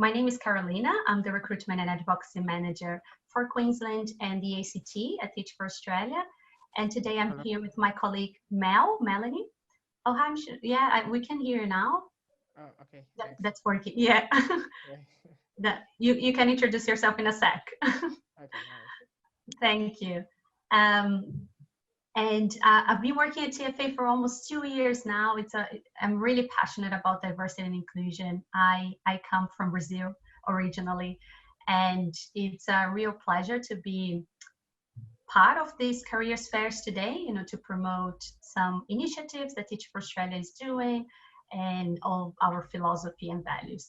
My name is Carolina. I'm the Recruitment and Advocacy Manager for Queensland and the ACT at Teach for Australia. And today I'm Hello. here with my colleague Melanie. Oh, hi, we can hear you now. Oh, okay. Thanks. That's working. Yeah. Yeah. You can introduce yourself in a sec. Okay, nice. Thank you. Um, and I've been working at TFA for almost 2 years now. I'm really passionate about diversity and inclusion. I come from Brazil originally, and it's a real pleasure to be part of these careers fairs today, to promote some initiatives that Teach for Australia is doing and all our philosophy and values.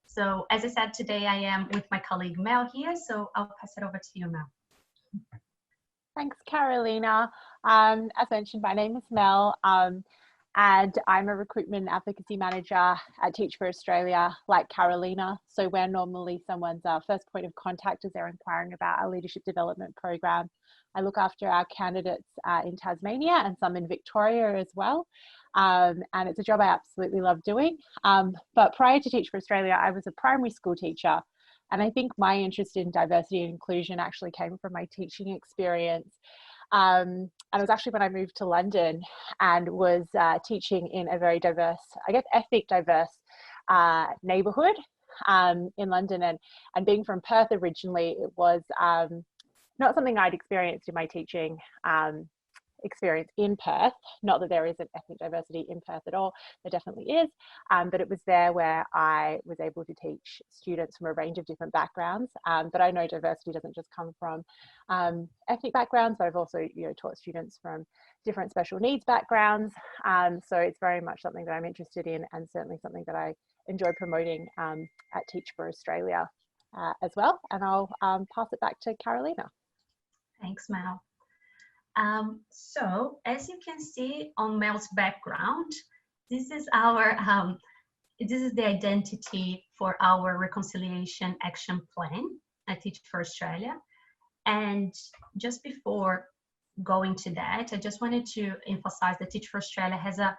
So as I said, today I am with my colleague Mel here, so I'll pass it over to you, Mel. Thanks, Carolina. As mentioned, my name is Mel, and I'm a recruitment advocacy manager at Teach for Australia, like Carolina. So we're normally someone's first point of contact as they're inquiring about our leadership development program. I look after our candidates in Tasmania and some in Victoria as well. And it's a job I absolutely love doing. But prior to Teach for Australia, I was a primary school teacher. And I think my interest in diversity and inclusion actually came from my teaching experience. And it was actually when I moved to London and was teaching in a very diverse, I guess, ethnic diverse neighbourhood in London. And being from Perth originally, it was not something I'd experienced in my teaching experience in Perth. Not that there isn't ethnic diversity in Perth at all, there definitely is, but it was there where I was able to teach students from a range of different backgrounds. But I know diversity doesn't just come from ethnic backgrounds, but I've also taught students from different special needs backgrounds. So it's very much something that I'm interested in, and certainly something that I enjoy promoting at Teach for Australia as well. And I'll pass it back to Carolina. Thanks, Mel. So as you can see on Mel's background, this is the identity for our reconciliation action plan at Teach for Australia. And just before going to that, I just wanted to emphasize that Teach for Australia has a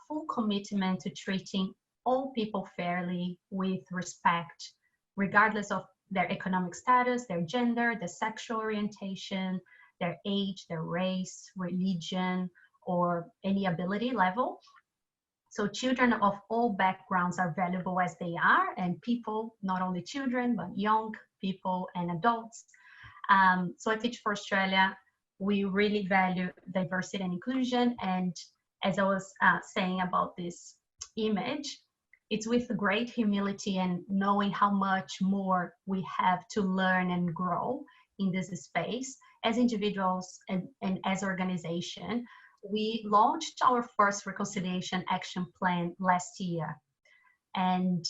full commitment to treating all people fairly with respect, regardless of their economic status, their gender, their sexual orientation, their age, their race, religion, or any ability level. So children of all backgrounds are valuable as they are, and people, not only children, but young people and adults. So at Teach for Australia, we really value diversity and inclusion. And as I was saying about this image, it's with great humility and knowing how much more we have to learn and grow in this space as individuals and as organization. We launched our first reconciliation action plan last year. And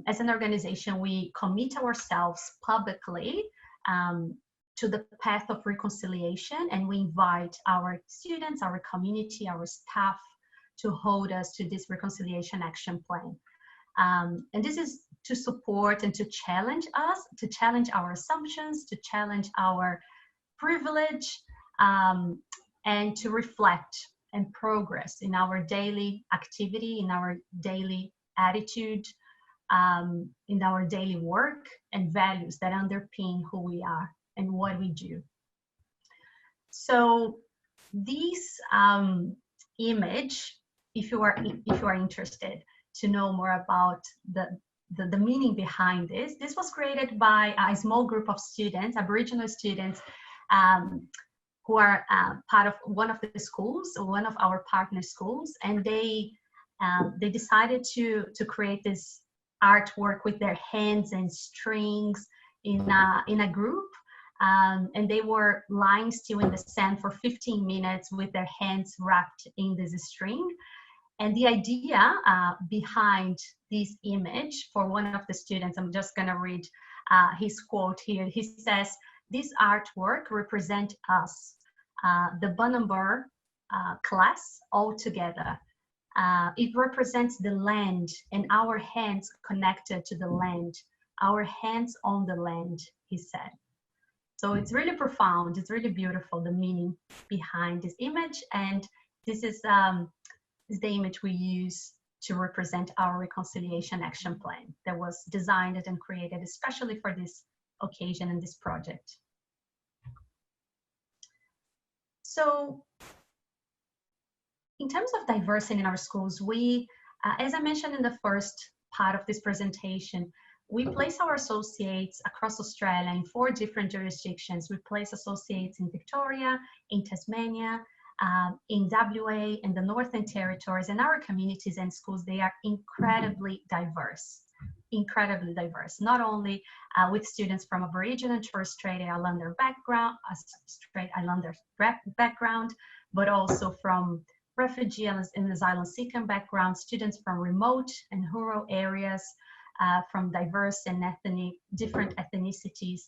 as an organization, we commit ourselves publicly to the path of reconciliation, and we invite our students, our community, our staff to hold us to this reconciliation action plan. And this is to support and to challenge us, to challenge our assumptions, to challenge our privilege, and to reflect and progress in our daily activity, in our daily attitude, in our daily work and values that underpin who we are and what we do. So this image, if you are interested to know more about the meaning behind this was created by a small group of students, Aboriginal students, who are part of one of the schools, one of our partner schools, and they decided to create this artwork with their hands and strings in a group, and they were lying still in the sand for 15 minutes with their hands wrapped in this string. And the idea behind this image, for one of the students, I'm just going to read his quote here. He says, "This artwork represents us, the Bunurong class, all together. It represents the land and our hands connected to the land, our hands on the land," he said. So it's really profound. It's really beautiful, the meaning behind this image. And this is the image we use to represent our Reconciliation Action Plan that was designed and created especially for this occasion and this project. So in terms of diversity in our schools, we, as I mentioned in the first part of this presentation, we place our associates across Australia in 4 different jurisdictions. We place associates in Victoria, in Tasmania, in WA, in the Northern Territories, and our communities and schools, they are incredibly diverse, not only with students from Aboriginal and Torres Strait Islander background, but also from refugee and asylum seeker background, students from remote and rural areas, from diverse and different ethnicities.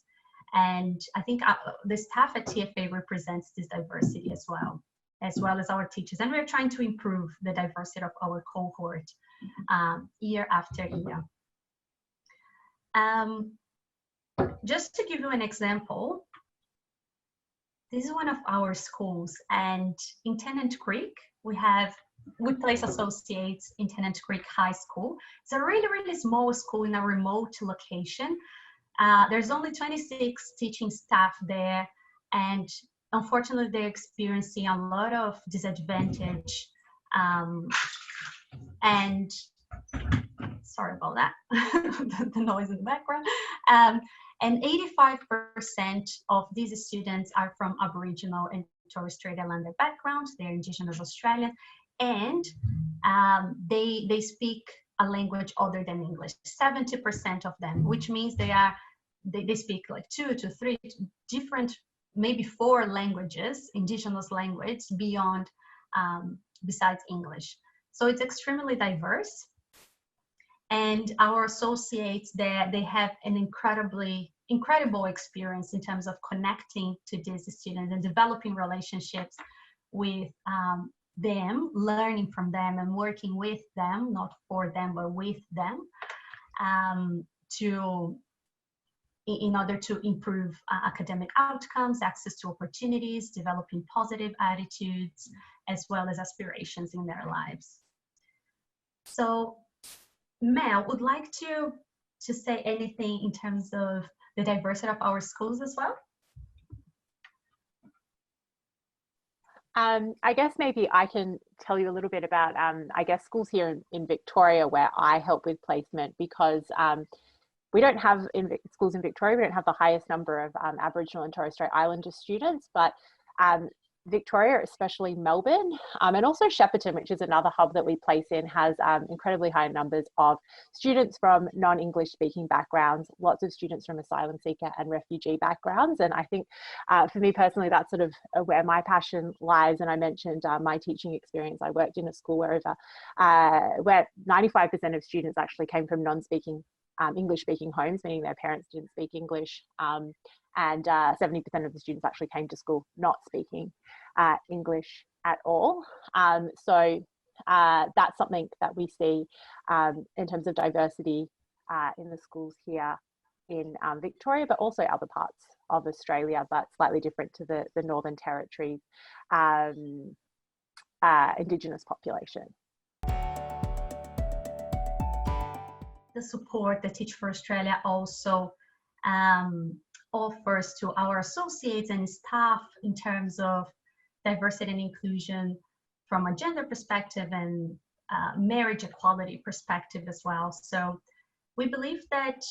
And I think the staff at TFA represents this diversity as well as our teachers. And we're trying to improve the diversity of our cohort year after year. Just to give you an example, this is one of our schools, and in Tennant Creek, we place associates in Tennant Creek High School. It's a really, really small school in a remote location. There's only 26 teaching staff there, and unfortunately, they're experiencing a lot of disadvantage. And sorry about that, the noise in the background. And 85% of these students are from Aboriginal and Torres Strait Islander backgrounds. They're Indigenous Australian, and they speak a language other than English. 70% of them, which means they speak like 2 to 3 different, maybe 4 languages, Indigenous language beyond besides English. So it's extremely diverse. And our associates there, they have an incredible experience in terms of connecting to these students and developing relationships with them, learning from them and working with them, not for them, but with them, in order to improve academic outcomes, access to opportunities, developing positive attitudes, as well as aspirations in their lives. So Mel, would like to say anything in terms of the diversity of our schools as well? I guess maybe I can tell you a little bit about, I guess, schools here in Victoria where I help with placement, because we don't have, schools in Victoria, we don't have the highest number of Aboriginal and Torres Strait Islander students, but Victoria, especially Melbourne, and also Shepparton, which is another hub that we place in, has incredibly high numbers of students from non-English speaking backgrounds, lots of students from asylum seeker and refugee backgrounds. And I think for me personally, that's sort of where my passion lies. And I mentioned my teaching experience. I worked in a school where 95% of students actually came from non-speaking English-speaking homes, meaning their parents didn't speak English, and 70% of the students actually came to school not speaking English at all. So that's something that we see in terms of diversity in the schools here in Victoria, but also other parts of Australia, but slightly different to the Northern Territory Indigenous population. The support that Teach for Australia also offers to our associates and staff in terms of diversity and inclusion from a gender perspective and marriage equality perspective as well. So we believe that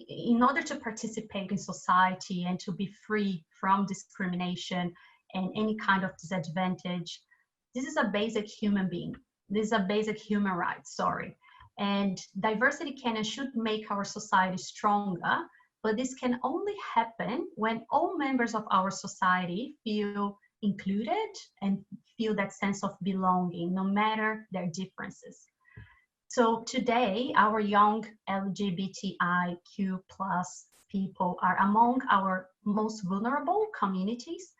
in order to participate in society and to be free from discrimination and any kind of disadvantage, this is a basic human being. This is a basic human right, And diversity can and should make our society stronger, but this can only happen when all members of our society feel included and feel that sense of belonging, no matter their differences. So today, our young LGBTIQ+ people are among our most vulnerable communities.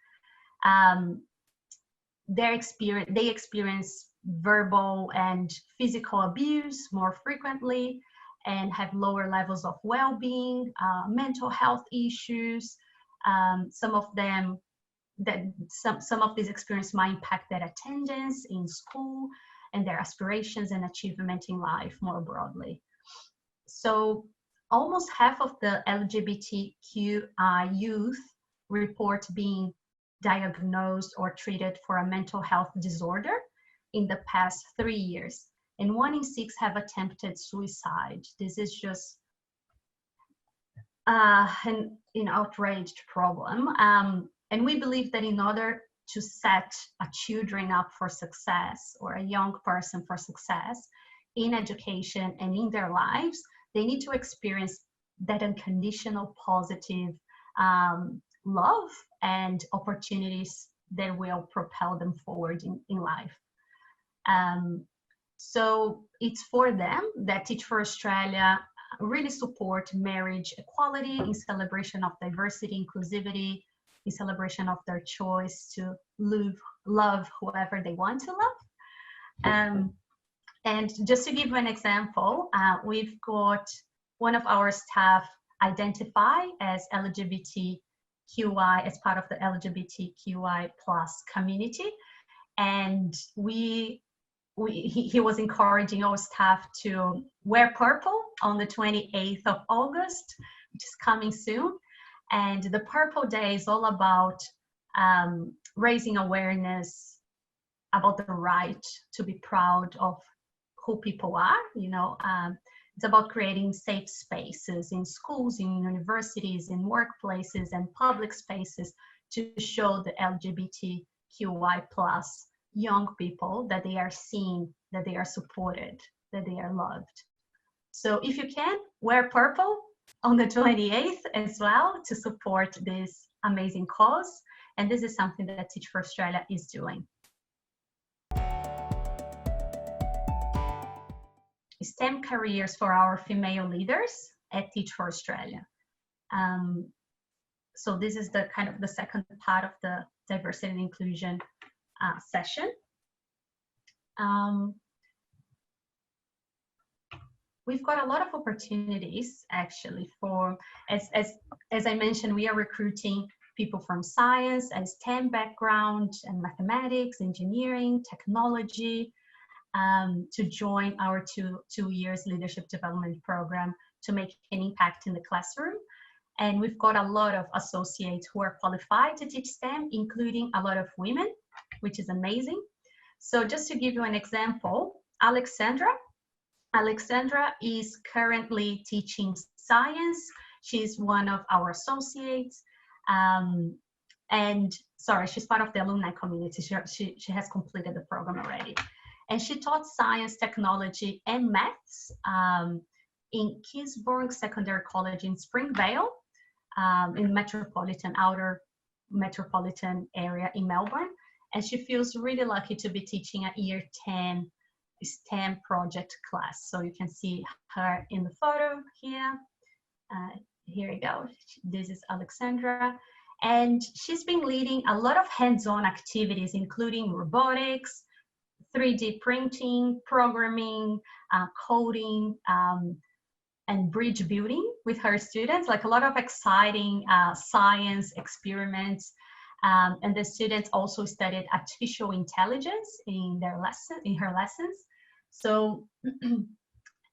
They experience verbal and physical abuse more frequently and have lower levels of well-being, mental health issues. Some of these experiences might impact their attendance in school and their aspirations and achievement in life more broadly. So almost half of the LGBTQI youth report being diagnosed or treated for a mental health disorder in the past 3 years. And 1 in 6 have attempted suicide. This is just an outraged problem. And we believe that in order to set a children up for success or a young person for success in education and in their lives, they need to experience that unconditional positive love and opportunities that will propel them forward in life. So it's for them that Teach for Australia really support marriage equality in celebration of diversity, inclusivity, in celebration of their choice to love whoever they want to love. And just to give you an example, we've got one of our staff identify as LGBTQI, as part of the LGBTQI plus community. And he was encouraging our staff to wear purple on the 28th of August, which is coming soon. And the Purple Day is all about raising awareness about the right to be proud of who people are. It's about creating safe spaces in schools, in universities, in workplaces, and public spaces to show the LGBTQI plus young people that they are seen, that they are supported, that they are loved. So if you can, wear purple on the 28th as well to support this amazing cause. And this is something that Teach for Australia is doing. STEM careers for our female leaders at Teach for Australia. So this is the kind of the second part of the diversity and inclusion session. We've got a lot of opportunities actually for, as I mentioned, we are recruiting people from science and STEM background and mathematics, engineering, technology, to join our two years leadership development program to make an impact in the classroom. And we've got a lot of associates who are qualified to teach STEM, including a lot of women, which is amazing. So just to give you an example, Alexandra is currently teaching science. She's one of our associates. And sorry, she's part of the alumni community. She has completed the program already. And she taught science, technology, and maths in Keysburg Secondary College in Springvale, in outer metropolitan area in Melbourne. And she feels really lucky to be teaching a year 10 STEM project class. So you can see her in the photo here. Here you go. This is Alexandra. And she's been leading a lot of hands-on activities, including robotics, 3D printing, programming, coding, and bridge building with her students, like a lot of exciting science experiments. And the students also studied artificial intelligence in her lessons. So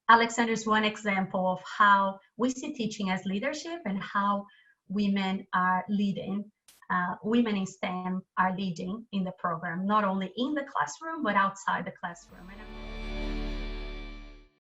Alexandra is one example of how we see teaching as leadership and how women are leading. Women in STEM are leading in the program, not only in the classroom, but outside the classroom.